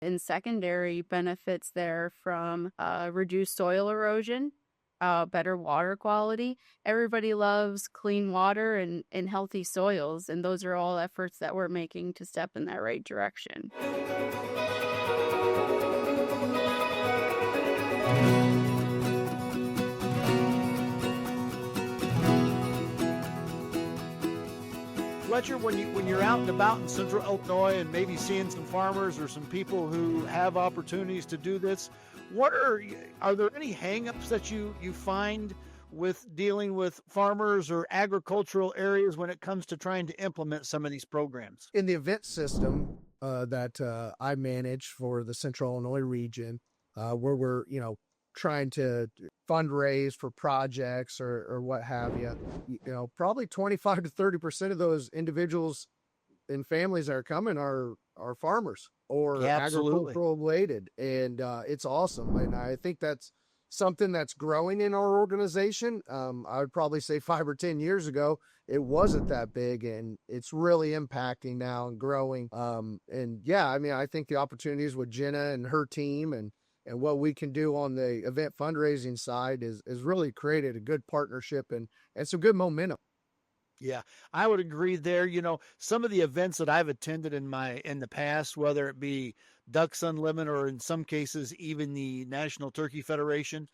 and secondary benefits there from reduced soil erosion, better water quality. Everybody loves clean water and healthy soils, and those are all efforts that we're making to step in that right direction. Fletcher, when you're out and about in central Illinois and maybe seeing some farmers or some people who have opportunities to do this, what are there any hangups that you find with dealing with farmers or agricultural areas when it comes to trying to implement some of these programs? In the event system that I manage for the Central Illinois region, where we're trying to fundraise for projects or what have you, probably 25 to 30% of those individuals and families that are coming are farmers or agricultural related, and it's awesome. And I think that's something that's growing in our organization. I would probably say 5 or 10 years ago, it wasn't that big, and it's really impacting now and growing. And yeah, I mean, I think the opportunities with Jenna and her team and what we can do on the event fundraising side is really created a good partnership and some good momentum. Yeah, I would agree there. Some of the events that I've attended in the past, whether it be Ducks Unlimited or in some cases even the National Turkey Federation,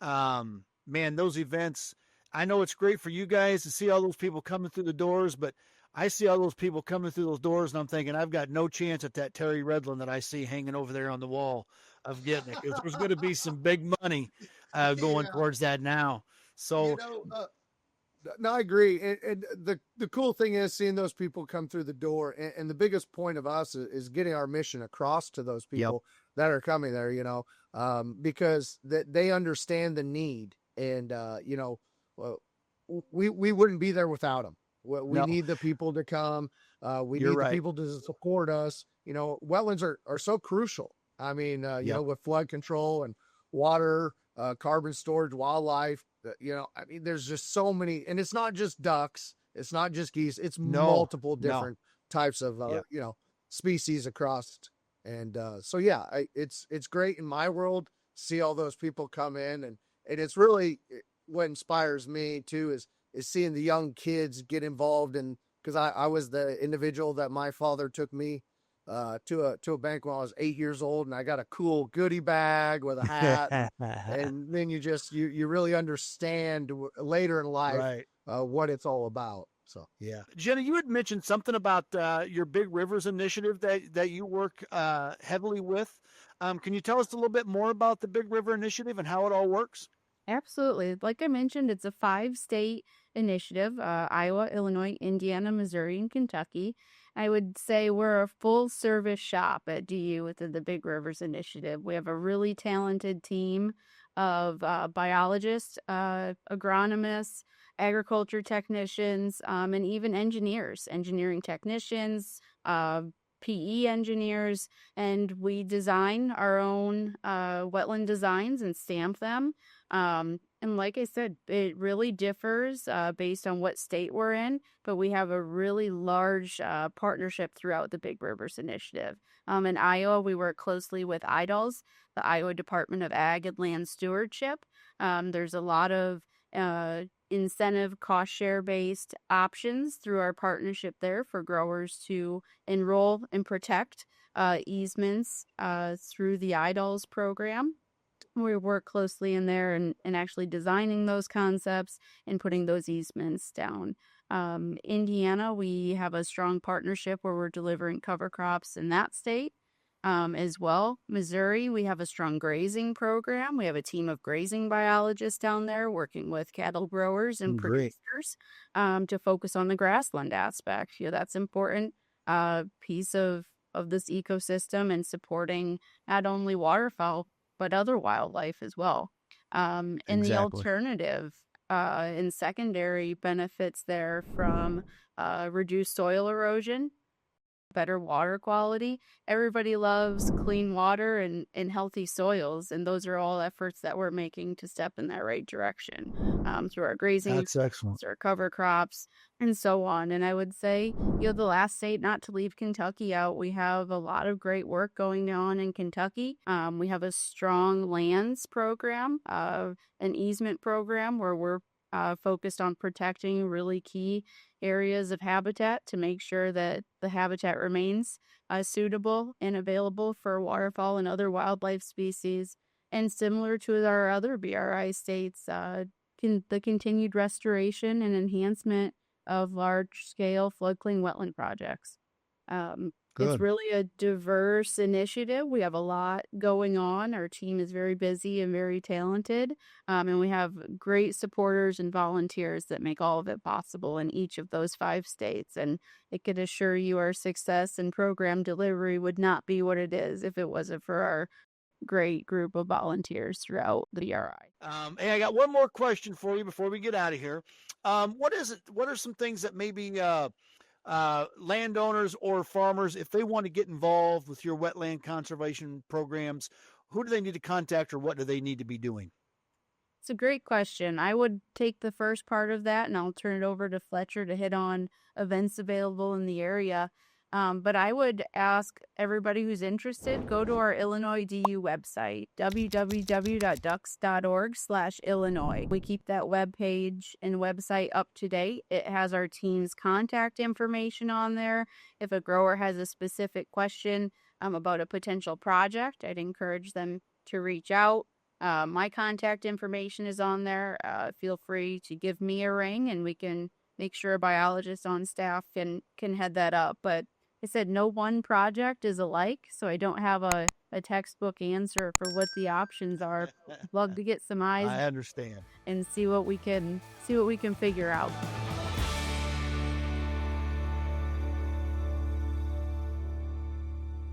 man, those events, I know it's great for you guys to see all those people coming through the doors, but I see all those people coming through those doors and I'm thinking, I've got no chance at that Terry Redland that I see hanging over there on the wall of getting it, because there's going to be some big money going towards that now. So, no, I agree. And the cool thing is seeing those people come through the door. And the biggest point of us is getting our mission across to those people that are coming there, because they understand the need. And, we wouldn't be there without them. We need the people to come. We need the people to support us. Wetlands are so crucial. I mean, with flood control and water, carbon storage, wildlife, I mean, there's just so many, and it's not just ducks, it's not just geese, it's multiple different types of, species across. And so, yeah, it's great in my world to see all those people come in, and it's really what inspires me too is seeing the young kids get involved. And because I was the individual that my father took me to a bank when I was 8 years old, and I got a cool goodie bag with a hat, and then you really understand later in life what it's all about. So yeah, Jenna, you had mentioned something about your Big Rivers initiative that you work heavily with. Can you tell us a little bit more about the Big River initiative and how it all works? Absolutely. Like I mentioned, it's a 5-state initiative, Iowa, Illinois, Indiana, Missouri, and Kentucky. I would say we're a full service shop at DU within the Big Rivers Initiative. We have a really talented team of biologists, agronomists, agriculture technicians, and even engineering technicians, PE engineers, and we design our own wetland designs and stamp them. And like I said, it really differs based on what state we're in, but we have a really large partnership throughout the Big Rivers Initiative. In Iowa, we work closely with IDALS, the Iowa Department of Ag and Land Stewardship. There's a lot of incentive cost share based options through our partnership there for growers to enroll and protect easements through the IDALS program. We work closely in there and actually designing those concepts and putting those easements down. Indiana, we have a strong partnership where we're delivering cover crops in that state as well. Missouri, we have a strong grazing program. We have a team of grazing biologists down there working with cattle growers and producers to focus on the grassland aspect. That's important piece of this ecosystem and supporting not only waterfowl, but other wildlife as well. And the alternative and secondary benefits there from reduced soil erosion, better water quality. Everybody loves clean water and healthy soils, and those are all efforts that we're making to step in that right direction through our grazing. That's excellent. Our cover crops, and so on. And I would say, the last state not to leave Kentucky out. We have a lot of great work going on in Kentucky. We have a strong lands program, an easement program where we're focused on protecting really key areas of habitat to make sure that the habitat remains suitable and available for waterfowl and other wildlife species. And similar to our other BRI states, the continued restoration and enhancement of large-scale floodplain wetland projects. It's really a diverse initiative. We have a lot going on. Our team is very busy and very talented, and we have great supporters and volunteers that make all of it possible in each of those 5 states. And it could assure you our success and program delivery would not be what it is if it wasn't for our great group of volunteers throughout the BRI. Hey, I got one more question for you before we get out of here. What are some things that maybe landowners or farmers, if they want to get involved with your wetland conservation programs, who do they need to contact or what do they need to be doing? It's a great question. I would take the first part of that and I'll turn it over to Fletcher to hit on events available in the area. But I would ask everybody who's interested, go to our Illinois DU website, www.ducks.org/Illinois. We keep that webpage and website up to date. It has our team's contact information on there. If a grower has a specific question about a potential project, I'd encourage them to reach out. My contact information is on there. Feel free to give me a ring and we can make sure a biologist on staff can head that up. But I said no one project is alike, so I don't have a textbook answer for what the options are. I'd love to get some eyes. I understand. And see what we can figure out.